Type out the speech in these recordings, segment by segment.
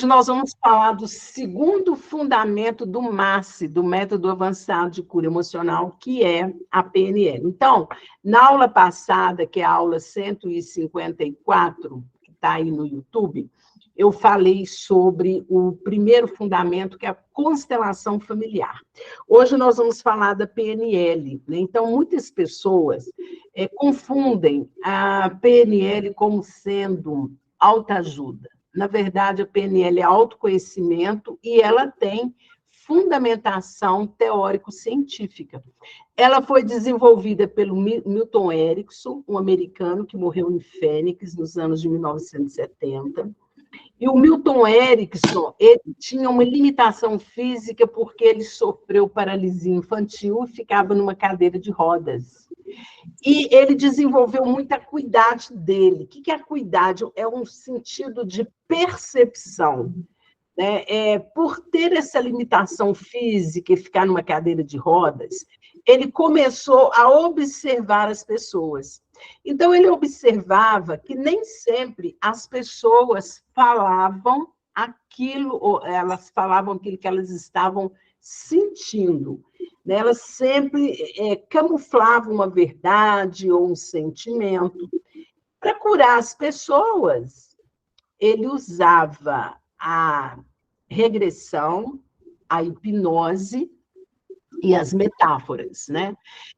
nós vamos falar do segundo fundamento do MASE, do Método Avançado de Cura Emocional, que é a PNL. Então, na aula passada, que é a aula 154, que está aí no YouTube, eu falei sobre o primeiro fundamento, que é a constelação familiar. Hoje nós vamos falar da PNL, né? Então, muitas pessoas confundem a PNL como sendo autoajuda. Na verdade, a PNL é autoconhecimento e ela tem fundamentação teórico-científica. Ela foi desenvolvida pelo Milton Erickson, um americano que morreu em Fênix nos anos de 1970. E o Milton Erickson, ele tinha uma limitação física porque ele sofreu paralisia infantil e ficava numa cadeira de rodas. E ele desenvolveu muita acuidade dele. O que é acuidade? É um sentido de percepção. Né? Por ter essa limitação física e ficar numa cadeira de rodas, ele começou a observar as pessoas. Então, ele observava que nem sempre as pessoas falavam aquilo, ou elas falavam aquilo que elas estavam sentindo. Elas sempre camuflavam uma verdade ou um sentimento. Para curar as pessoas, ele usava a regressão, a hipnose e as metáforas, né?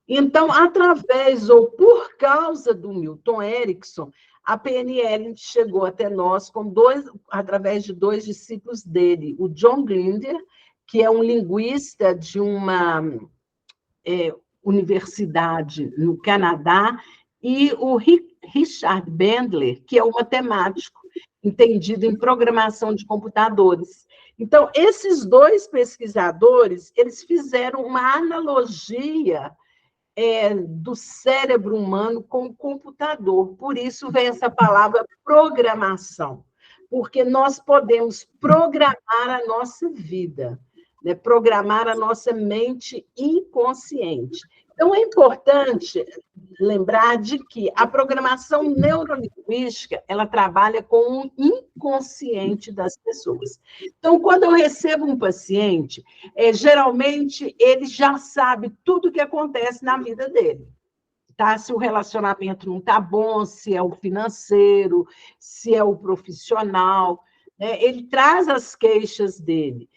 Então, através ou por causa do Milton Erickson, a PNL chegou até nós através de dois discípulos dele, o John Grinder, que é um linguista de uma universidade no Canadá, e o Richard Bandler, que é um matemático entendido em programação de computadores. Então, esses dois pesquisadores, eles fizeram uma analogia do cérebro humano com o computador. Por isso vem essa palavra programação, porque nós podemos programar a nossa vida, né? Programar a nossa mente inconsciente. Então, é importante lembrar de que a programação neurolinguística, ela trabalha com o inconsciente das pessoas. Então, quando eu recebo um paciente, geralmente ele já sabe tudo o que acontece na vida dele. Tá? Se o relacionamento não está bom, se é o financeiro, se é o profissional, né? Ele traz as queixas dele.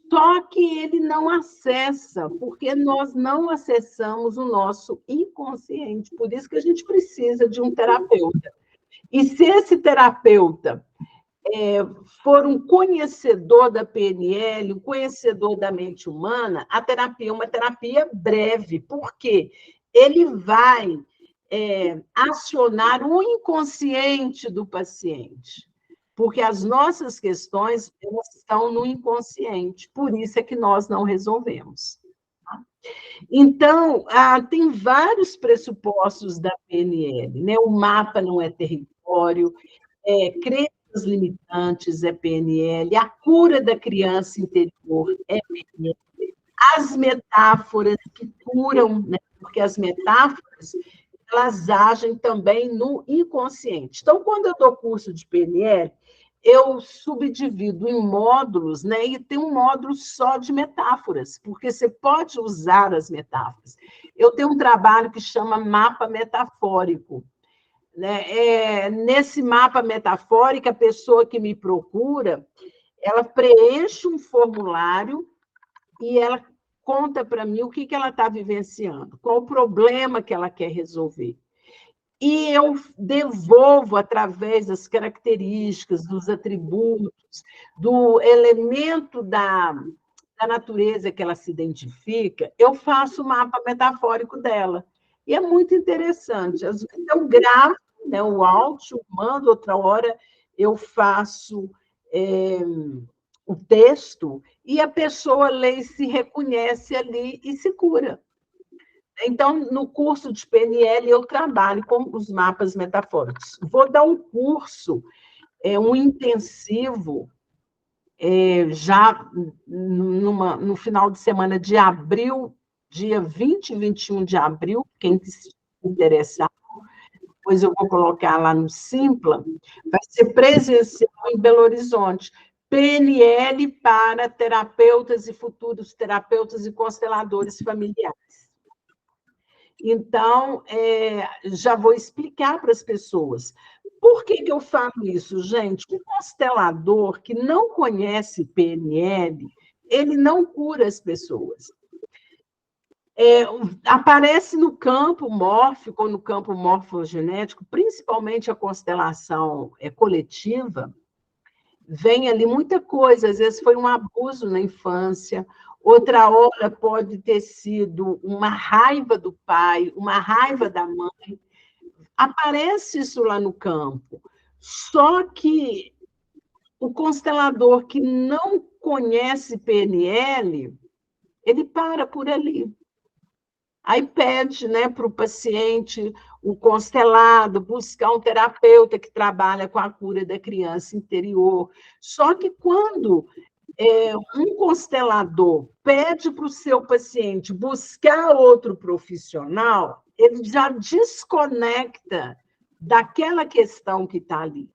Só que ele não acessa, porque nós não acessamos o nosso inconsciente. Por isso que a gente precisa de um terapeuta. E se esse terapeuta for um conhecedor da PNL, um conhecedor da mente humana, a terapia é uma terapia breve. Por quê? Ele vai acionar o inconsciente do paciente. Porque as nossas questões elas estão no inconsciente, por isso é que nós não resolvemos. Tá? Então, tem vários pressupostos da PNL, né? O mapa não é território, crenças limitantes é PNL, a cura da criança interior é PNL, as metáforas que curam, né? Porque as metáforas elas agem também no inconsciente. Então, quando eu dou curso de PNL, eu subdivido em módulos, né? E tem um módulo só de metáforas, porque você pode usar as metáforas. Eu tenho um trabalho que chama mapa metafórico. Né? Nesse mapa metafórico, a pessoa que me procura, ela preenche um formulário e ela conta para mim o que ela está vivenciando, qual o problema que ela quer resolver. E eu devolvo, através das características, dos atributos, do elemento da natureza que ela se identifica, eu faço o mapa metafórico dela. E é muito interessante. Eu gravo, né, o áudio, mando, outra hora eu faço o texto, e a pessoa lê e se reconhece ali e se cura. Então, no curso de PNL, eu trabalho com os mapas metafóricos. Vou dar um curso, um intensivo, já no final de semana de abril, dia 20 e 21 de abril, quem se interessar, depois eu vou colocar lá no Simpla, vai ser presencial em Belo Horizonte. PNL para terapeutas e futuros terapeutas e consteladores familiares. Então, já vou explicar para as pessoas. Por que eu falo isso, gente? O constelador que não conhece PNL, ele não cura as pessoas. Aparece no campo mórfico ou no campo morfogenético, principalmente a constelação coletiva, vem ali muita coisa, às vezes foi um abuso na infância, outra hora pode ter sido uma raiva do pai, uma raiva da mãe. Aparece isso lá no campo. Só que o constelador que não conhece PNL, ele para por ali. Aí pede, né, para o paciente, o constelado, buscar um terapeuta que trabalha com a cura da criança interior. Só que quando um constelador pede para o seu paciente buscar outro profissional, ele já desconecta daquela questão que está ali.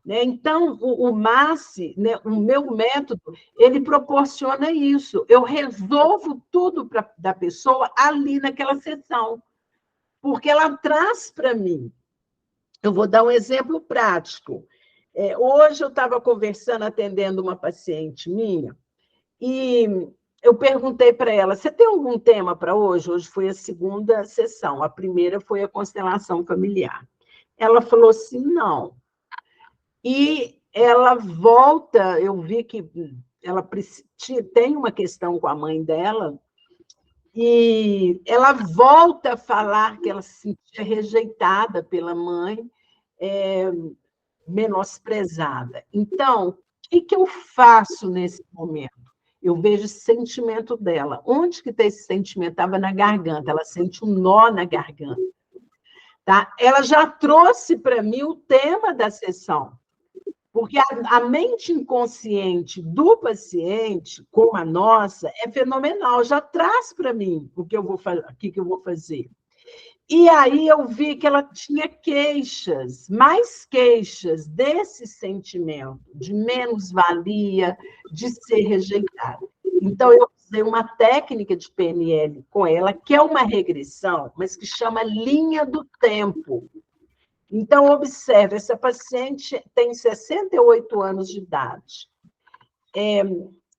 Então, o MASSE, né, o meu método, ele proporciona isso. Eu resolvo tudo da pessoa ali naquela sessão, porque ela traz para mim. Eu vou dar um exemplo prático. Hoje eu estava conversando, atendendo uma paciente minha, e eu perguntei para ela, você tem algum tema para hoje? Hoje foi a segunda sessão, a primeira foi a constelação familiar. Ela falou assim, não. E ela volta, eu vi que ela tem uma questão com a mãe dela, e ela volta a falar que ela se sentia rejeitada pela mãe, menosprezada. Então, o que eu faço nesse momento? Eu vejo esse sentimento dela. Onde que está esse sentimento? Estava na garganta, ela sente um nó na garganta. Tá? Ela já trouxe para mim o tema da sessão. Porque a mente inconsciente do paciente, como a nossa, é fenomenal, já traz para mim o que eu vou fazer. E aí eu vi que ela tinha queixas, mais queixas desse sentimento de menos-valia, de ser rejeitada. Então, eu usei uma técnica de PNL com ela, que é uma regressão, mas que chama linha do tempo. Então, observe, essa paciente tem 68 anos de idade.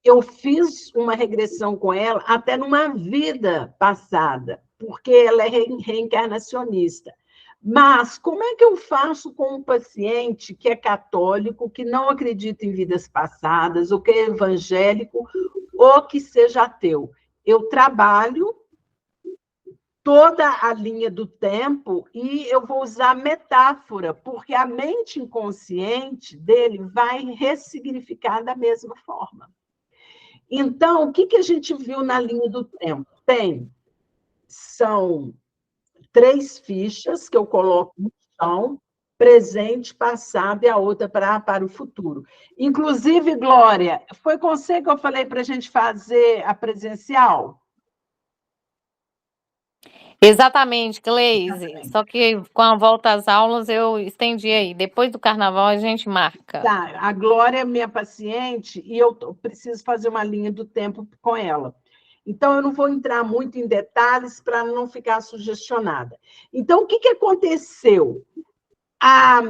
Eu fiz uma regressão com ela até numa vida passada, porque ela é reencarnacionista. Mas como é que eu faço com um paciente que é católico, que não acredita em vidas passadas, ou que é evangélico, ou que seja ateu? Eu trabalho toda a linha do tempo e eu vou usar metáfora, porque a mente inconsciente dele vai ressignificar da mesma forma. Então, o que a gente viu na linha do tempo? São 3 fichas que eu coloco no chão, presente, passado e a outra para o futuro. Inclusive, Glória, foi com você que eu falei para a gente fazer a presencial? Exatamente, Cleise. Só que com a volta às aulas eu estendi aí. Depois do carnaval a gente marca. Tá, a Glória é minha paciente e eu preciso fazer uma linha do tempo com ela. Então, eu não vou entrar muito em detalhes para não ficar sugestionada. Então, o que aconteceu? A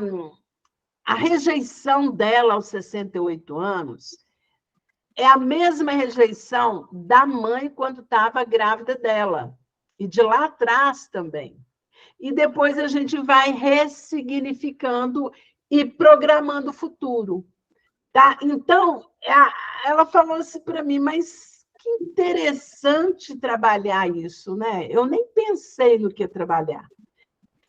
rejeição dela aos 68 anos é a mesma rejeição da mãe quando estava grávida dela. E de lá atrás também. E depois a gente vai ressignificando e programando o futuro. Tá? Então, ela falou assim para mim, mas que interessante trabalhar isso, né? Eu nem pensei no que trabalhar.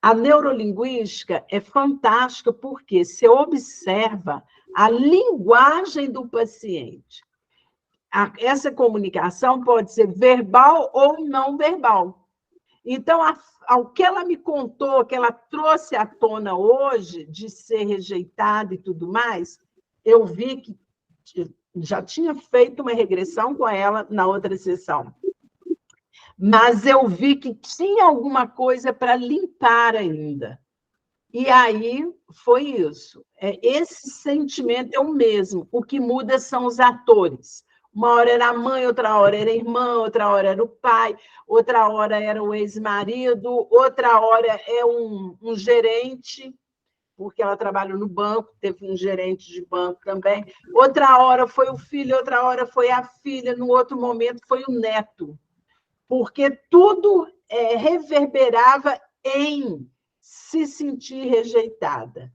A neurolinguística é fantástica porque você observa a linguagem do paciente. Essa comunicação pode ser verbal ou não verbal. Então, ao que ela me contou, que ela trouxe à tona hoje, de ser rejeitada e tudo mais, eu vi que já tinha feito uma regressão com ela na outra sessão. Mas eu vi que tinha alguma coisa para limpar ainda. E aí foi isso. Esse sentimento é o mesmo. O que muda são os atores. Uma hora era a mãe, outra hora era a irmã, outra hora era o pai, outra hora era o ex-marido, outra hora é um gerente, porque ela trabalha no banco, teve um gerente de banco também. Outra hora foi o filho, outra hora foi a filha, no outro momento foi o neto, porque tudo reverberava em se sentir rejeitada.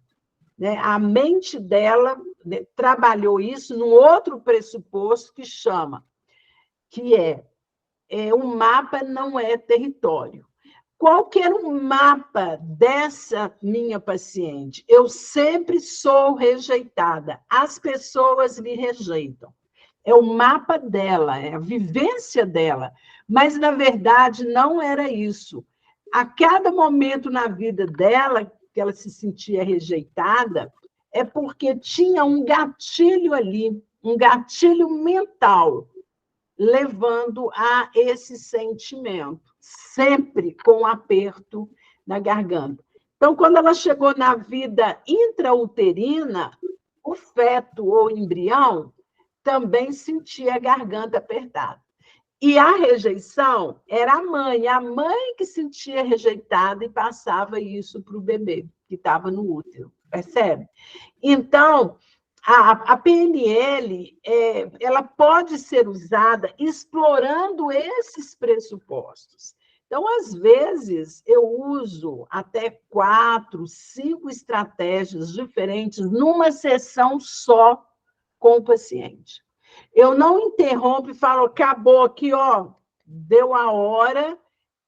Né? A mente dela, né, trabalhou isso num outro pressuposto que o mapa não é território. Qual que era o mapa dessa minha paciente? Eu sempre sou rejeitada, as pessoas me rejeitam. É o mapa dela, é a vivência dela. Mas, na verdade, não era isso. A cada momento na vida dela, que ela se sentia rejeitada, é porque tinha um gatilho ali, um gatilho mental, levando a esse sentimento, sempre com aperto na garganta. Então, quando ela chegou na vida intrauterina, o feto ou embrião também sentia a garganta apertada. E a rejeição era a mãe que sentia rejeitada e passava isso para o bebê que estava no útero, percebe? Então, a PNL ela pode ser usada explorando esses pressupostos. Então, às vezes, eu uso até 4, 5 estratégias diferentes numa sessão só com o paciente. Eu não interrompo e falo, acabou aqui, ó, deu a hora,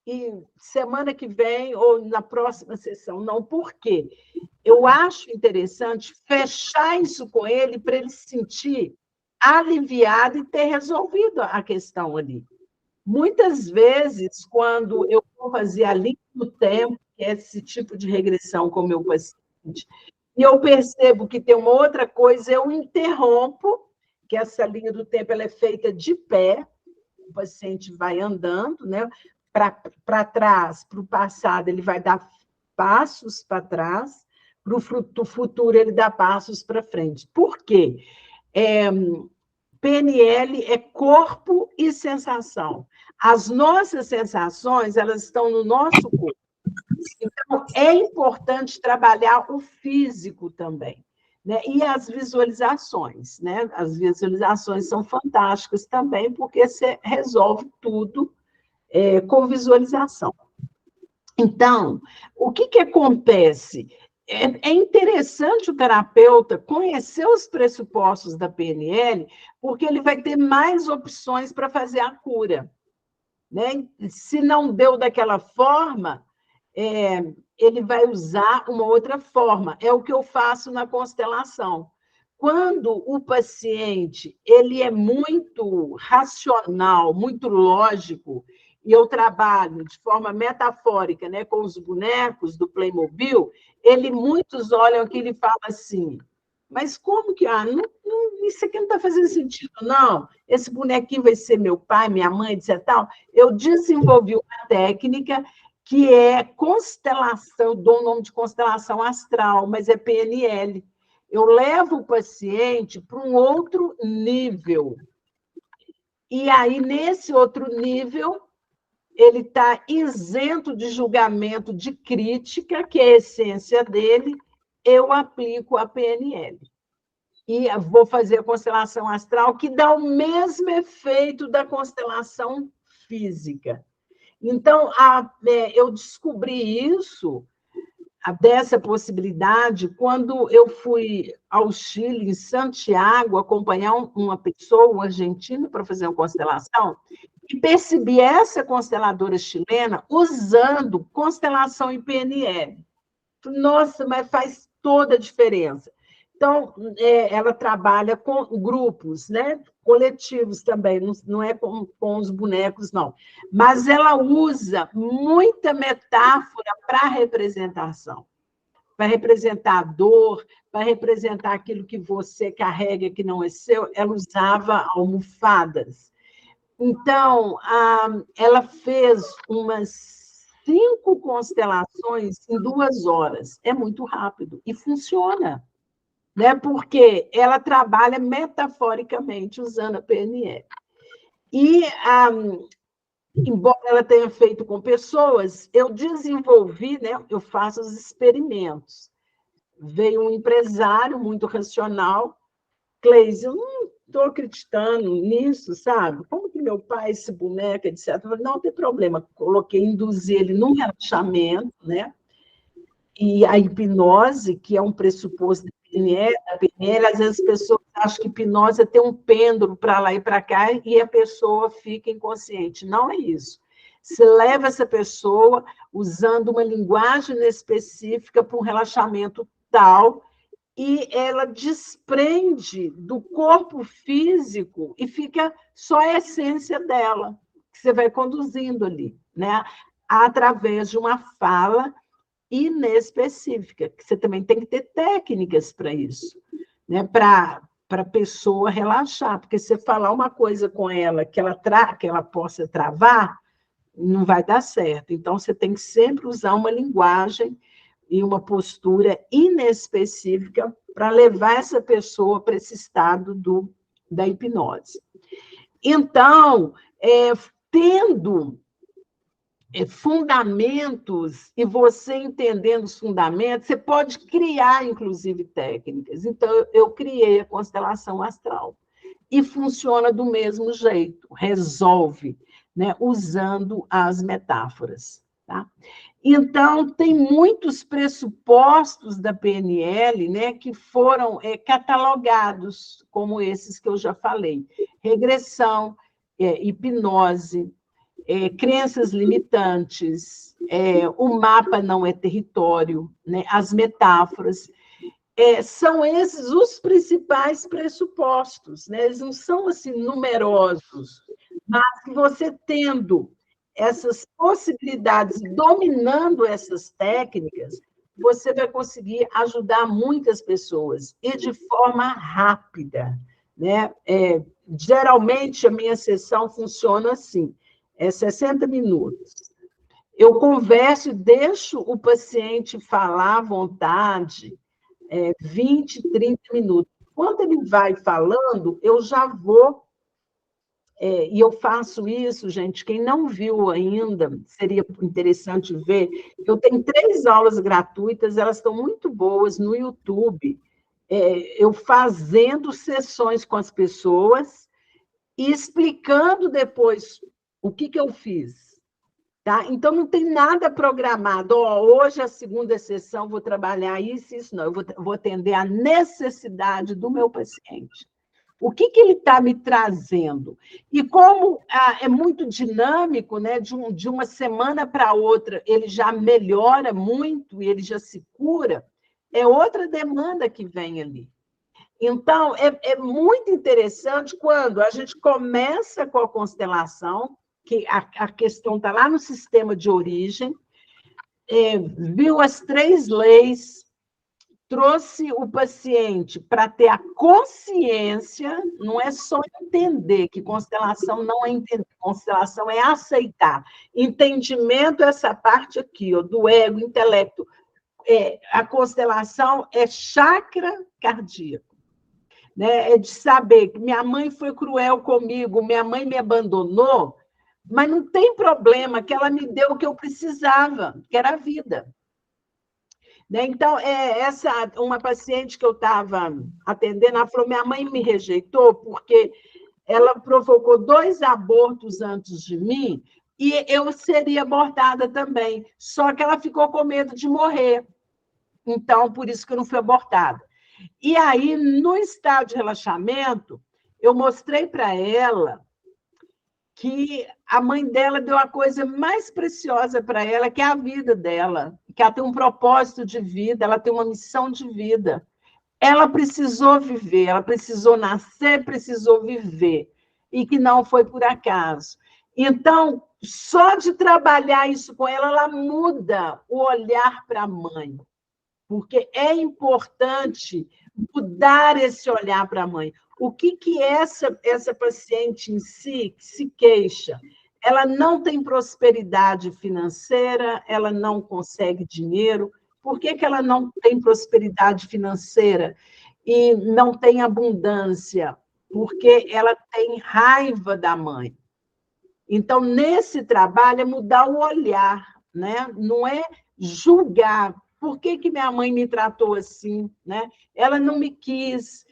e semana que vem ou na próxima sessão. Não, por quê? Eu acho interessante fechar isso com ele para ele se sentir aliviado e ter resolvido a questão ali. Muitas vezes, quando eu vou fazer a linha do tempo, que é esse tipo de regressão com o meu paciente, e eu percebo que tem uma outra coisa, eu interrompo, que essa linha do tempo ela é feita de pé, o paciente vai andando, né? Para trás, para o passado, ele vai dar passos para trás, para o futuro, ele dá passos para frente. Por quê? PNL é corpo e sensação. As nossas sensações, elas estão no nosso corpo. Então, é importante trabalhar o físico também. Né? E as visualizações. Né? As visualizações são fantásticas também, porque você resolve tudo com visualização. Então, o que acontece? É interessante o terapeuta conhecer os pressupostos da PNL, porque ele vai ter mais opções para fazer a cura. Né? Se não deu daquela forma, ele vai usar uma outra forma. É o que eu faço na constelação. Quando o paciente ele é muito racional, muito lógico, e eu trabalho de forma metafórica, né, com os bonecos do Playmobil, muitos olham aquilo e falam assim, mas como que... isso aqui não está fazendo sentido, não. Esse bonequinho vai ser meu pai, minha mãe, etc. Tal. Eu desenvolvi uma técnica que é constelação, eu dou o nome de constelação astral, mas é PNL. Eu levo o paciente para um outro nível. E aí, nesse outro nível, ele está isento de julgamento, de crítica, que é a essência dele, eu aplico a PNL. E vou fazer a constelação astral, que dá o mesmo efeito da constelação física. Então, eu descobri isso, dessa possibilidade, quando eu fui ao Chile, em Santiago, acompanhar uma pessoa, um argentino, para fazer uma constelação, e percebi essa consteladora chilena usando constelação em PNL. Nossa, mas faz toda a diferença. Então, ela trabalha com grupos, né? Coletivos também, não é com os bonecos, não. Mas ela usa muita metáfora para representação. Para representar a dor, para representar aquilo que você carrega que não é seu, ela usava almofadas. Então, ela fez umas 5 constelações em 2 horas. É muito rápido e funciona, né? Porque ela trabalha metaforicamente usando a PNL. E, embora ela tenha feito com pessoas, eu desenvolvi, né? Eu faço os experimentos. Veio um empresário muito racional, Cleise, eu não estou acreditando nisso, sabe? Como que meu pai, esse boneco, etc. Eu falei, não tem problema. Coloquei, induzi ele num relaxamento, né? E a hipnose, que é um pressuposto da PNL, às vezes as pessoas acham que hipnose é ter um pêndulo para lá e para cá e a pessoa fica inconsciente. Não é isso. Você leva essa pessoa usando uma linguagem específica para um relaxamento tal e ela desprende do corpo físico e fica só a essência dela, que você vai conduzindo ali, né? Através de uma fala inespecífica, que você também tem que ter técnicas para isso, né? Para a pessoa relaxar, porque se você falar uma coisa com ela que ela possa travar, não vai dar certo. Então, você tem que sempre usar uma linguagem e uma postura inespecífica para levar essa pessoa para esse estado da hipnose. Então, tendo fundamentos, e você entendendo os fundamentos, você pode criar, inclusive, técnicas. Então, eu criei a constelação astral. E funciona do mesmo jeito, resolve, né, usando as metáforas. Tá? Então, tem muitos pressupostos da PNL, né, que foram catalogados, como esses que eu já falei. Regressão, hipnose, crenças limitantes, o mapa não é território, né, as metáforas. São esses os principais pressupostos, né? Eles não são assim numerosos, mas que você tendo essas possibilidades, dominando essas técnicas, você vai conseguir ajudar muitas pessoas e de forma rápida, né? Geralmente a minha sessão funciona assim, 60 minutos. Eu converso e deixo o paciente falar à vontade, 20, 30 minutos. Quando ele vai falando, eu já vou, e eu faço isso, gente, quem não viu ainda, seria interessante ver, eu tenho 3 aulas gratuitas, elas estão muito boas no YouTube, eu fazendo sessões com as pessoas e explicando depois o que eu fiz. Tá? Então, não tem nada programado. Hoje, a segunda sessão, vou trabalhar isso, não. Eu vou atender a necessidade do meu paciente. O que ele está me trazendo? E como é muito dinâmico, né? De uma semana para outra, ele já melhora muito e ele já se cura, é outra demanda que vem ali. Então, é muito interessante quando a gente começa com a constelação, que a questão está lá no sistema de origem, viu as 3 leis, trouxe o paciente para ter a consciência, não é só entender, que constelação não é entender, constelação é aceitar. Entendimento é essa parte aqui, do ego, intelecto. A constelação é chakra cardíaco. Né? É de saber que minha mãe foi cruel comigo, minha mãe me abandonou, mas não tem problema, que ela me deu o que eu precisava, que era a vida. Né? Então, uma paciente que eu estava atendendo, ela falou, minha mãe me rejeitou porque ela provocou 2 abortos antes de mim e eu seria abortada também, só que ela ficou com medo de morrer. Então, por isso que eu não fui abortada. E aí, no estado de relaxamento, eu mostrei para ela que a mãe dela deu a coisa mais preciosa para ela, que é a vida dela, que ela tem um propósito de vida, ela tem uma missão de vida. Ela precisou viver, ela precisou nascer, precisou viver, e que não foi por acaso. Então, só de trabalhar isso com ela, ela muda o olhar para a mãe, porque é importante mudar esse olhar para a mãe. O que essa paciente em si que se queixa? ela não tem prosperidade financeira, ela não consegue dinheiro. Por que que ela não tem prosperidade financeira e não tem abundância? Porque ela tem raiva da mãe. Então, nesse trabalho, é mudar o olhar, né? Não é julgar. Por que que minha mãe me tratou assim, né? Ela não me quis,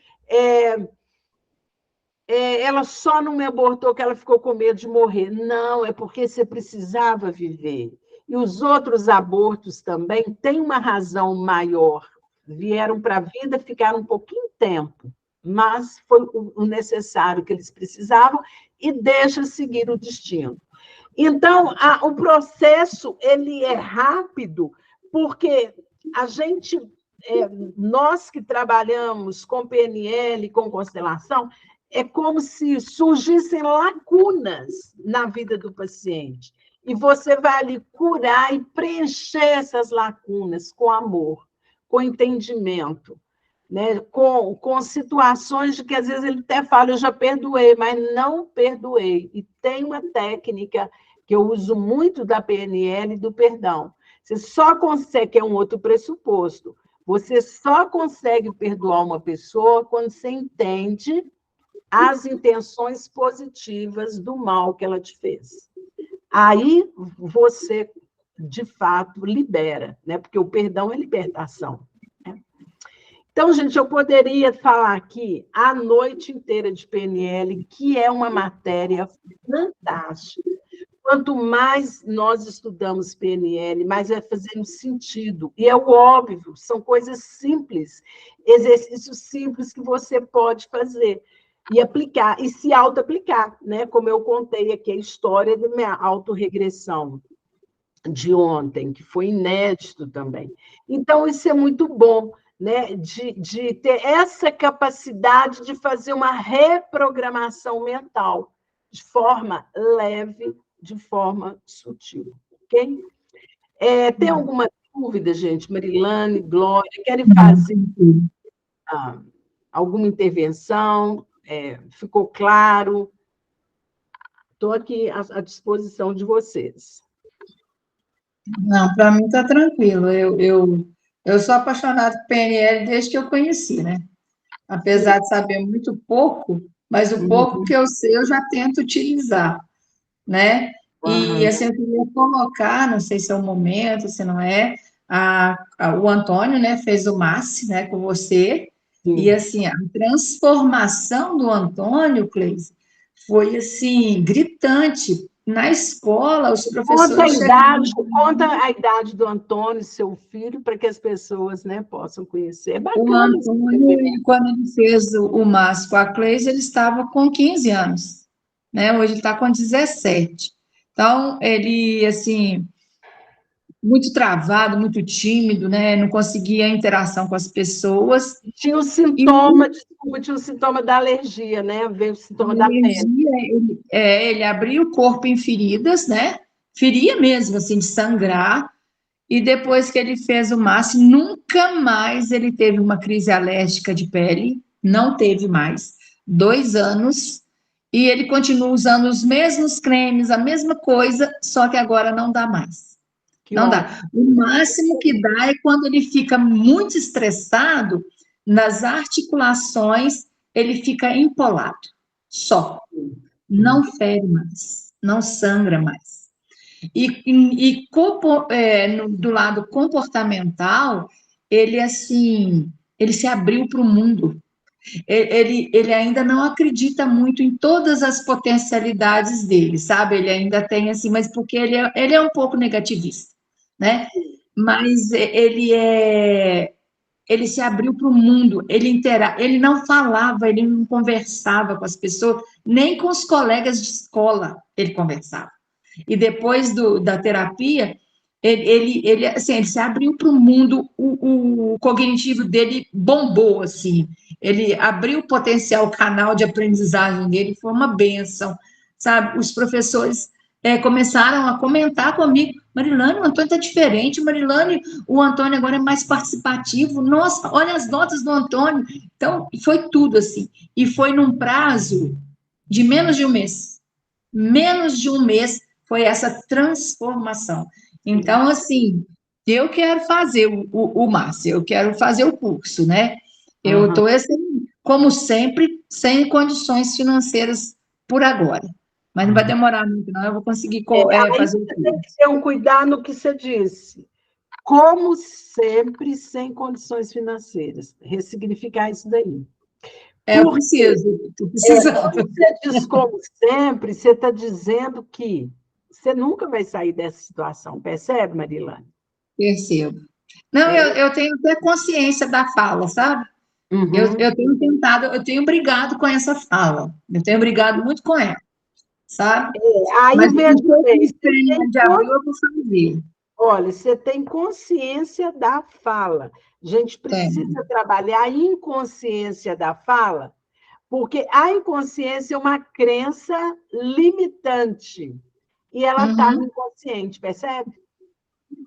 ela só não me abortou porque ela ficou com medo de morrer. Não, é porque você precisava viver. E os outros abortos também têm uma razão maior. Vieram para a vida, ficaram um pouquinho tempo, mas foi o necessário que eles precisavam e deixa seguir o destino. Então, o processo ele é rápido, porque a gente, nós que trabalhamos com PNL, com constelação, é como se surgissem lacunas na vida do paciente. E você vai ali curar e preencher essas lacunas com amor, com entendimento, né? Com situações de que às vezes ele até fala, eu já perdoei, mas não perdoei. E tem uma técnica que eu uso muito da PNL do perdão. Você só consegue, que é um outro pressuposto, você só consegue perdoar uma pessoa quando você entende as intenções positivas do mal que ela te fez. Aí você, de fato, libera, né? Porque o perdão é libertação. Né? Então, gente, eu poderia falar aqui a noite inteira de PNL, que é uma matéria fantástica. Quanto mais nós estudamos PNL, mais vai fazendo sentido. E é o óbvio, são coisas simples, exercícios simples que você pode fazer e aplicar, e se auto-aplicar, né? Como eu contei aqui a história da minha autorregressão de ontem, que foi inédito também. Então, isso é muito bom, né? De ter essa capacidade de fazer uma reprogramação mental, de forma leve, de forma sutil, ok? Tem alguma dúvida, gente? Marilane, Glória, querem fazer alguma intervenção? Ficou claro? Estou aqui à disposição de vocês. Não, para mim está tranquilo. Eu sou apaixonada por PNL desde que eu conheci, né? Apesar de saber muito pouco, mas o pouco que eu sei eu já tento utilizar, né? E assim, eu queria colocar, não sei se é o momento, se não é, o Antônio, né, fez o MASSE, né, com você, e assim, a transformação do Antônio, Cleise, foi assim, gritante. Na escola, os professores Conta a idade do Antônio, seu filho, para que as pessoas, né, possam conhecer. É bacana. O Antônio, quando ele fez o MASSE com a Cleise, ele estava com 15 anos, né? Hoje ele está com 17. Então, ele, assim, muito travado, muito tímido, né? Não conseguia interação com as pessoas. Tinha o sintoma, tinha o sintoma da alergia, né? Veio o sintoma da pele. Ele abria o corpo em feridas, né? Feria mesmo, assim, de sangrar. E depois que ele fez o MASSE, nunca mais ele teve uma crise alérgica de pele, não teve mais. 2 anos, e ele continua usando os mesmos cremes, a mesma coisa, só que agora não dá mais. Não dá. O máximo que dá é quando ele fica muito estressado, nas articulações, ele fica empolado, só. Não fere mais, não sangra mais. Do lado comportamental, ele, assim, ele se abriu para o mundo. Ele ainda não acredita muito em todas as potencialidades dele, sabe? Ele ainda tem, assim, mas porque ele é um pouco negativista, né? Mas ele se abriu para o mundo, ele não falava, ele não conversava com as pessoas, nem com os colegas de escola ele conversava. E depois da terapia, assim, ele se abriu para o mundo, o cognitivo dele bombou, assim, ele abriu o potencial, o canal de aprendizagem dele, foi uma bênção, sabe? Os professores começaram a comentar comigo, Marilane, o Antônio está diferente, Marilane, o Antônio agora é mais participativo, nossa, olha as notas do Antônio. Então, foi tudo assim, e foi num prazo de menos de um mês. menos de um mês foi essa transformação. Então, assim, eu quero fazer o Márcio, eu quero fazer o curso, né? Eu estou, assim, como sempre, sem condições financeiras por agora. Mas não vai demorar muito, não. Eu vou conseguir fazer o curso. Tem que ter um cuidado no que você disse. Como sempre, sem condições financeiras. Ressignificar isso daí. Eu preciso, estou precisando. Quando você diz como sempre, você está dizendo que você nunca vai sair dessa situação, percebe, Marilane? Percebo. Não, eu tenho até consciência da fala, sabe? Eu tenho tentado, eu tenho brigado com essa fala. Eu tenho brigado muito com ela, sabe? Aí Mas veja bem, de abril eu vou fazer. olha, você tem consciência da fala. A gente precisa trabalhar a inconsciência da fala, porque a inconsciência é uma crença limitante. E ela está no inconsciente, percebe?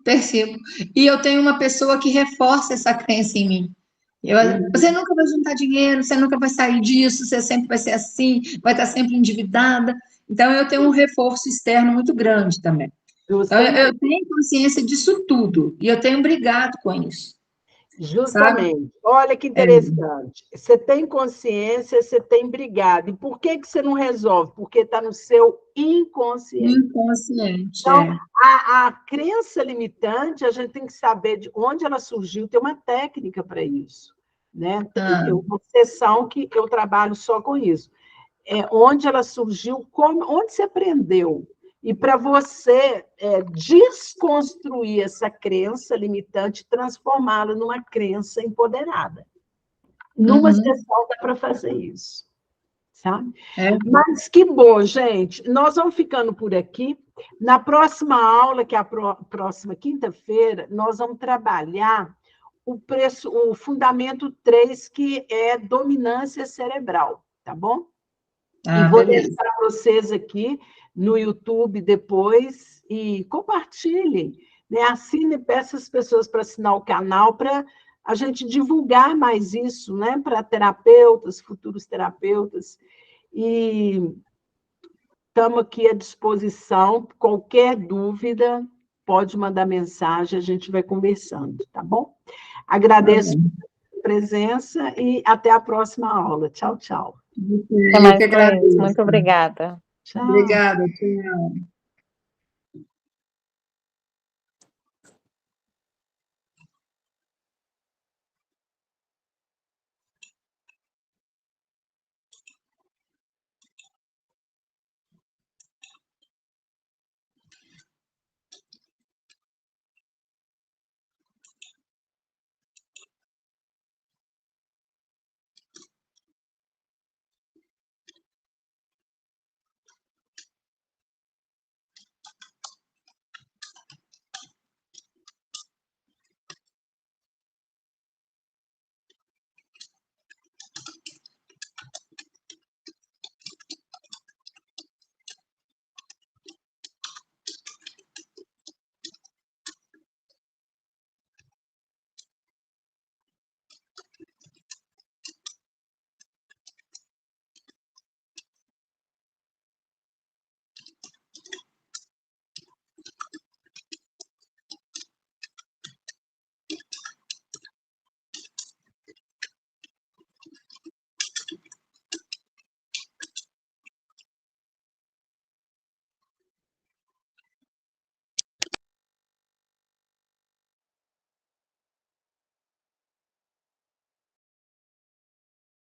Percebo. E eu tenho uma pessoa que reforça essa crença em mim. Você nunca vai juntar dinheiro, você nunca vai sair disso, você sempre vai ser assim, vai estar sempre endividada. Então, eu tenho um reforço externo muito grande também. Então, eu tenho consciência disso tudo, e eu tenho brigado com isso. Justamente. Sabe? Olha que interessante. Você tem consciência, você tem brigado. E por que você não resolve? Porque está no seu inconsciente. Inconsciente, Então, a crença limitante, a gente tem que saber de onde ela surgiu, tem uma técnica para isso. Né? Uma sessão que eu trabalho só com isso. Onde ela surgiu, onde você aprendeu. E para você desconstruir essa crença limitante, transformá-la numa crença empoderada. Numa sessão dá para fazer isso. Sabe? Mas que bom, gente. Nós vamos ficando por aqui. Na próxima aula, que é a próxima quinta-feira, nós vamos trabalhar o fundamento 3, que é dominância cerebral, tá bom? E vou deixar vocês aqui no YouTube depois e compartilhem, né? Assinem, peça as pessoas para assinar o canal para a gente divulgar mais isso, né? Para terapeutas, futuros terapeutas. E estamos aqui à disposição. Qualquer dúvida, pode mandar mensagem, a gente vai conversando, tá bom? Agradeço a presença e até a próxima aula. Tchau, tchau. Até mais, Gleice. Muito obrigada. Tchau. Obrigada, tchau.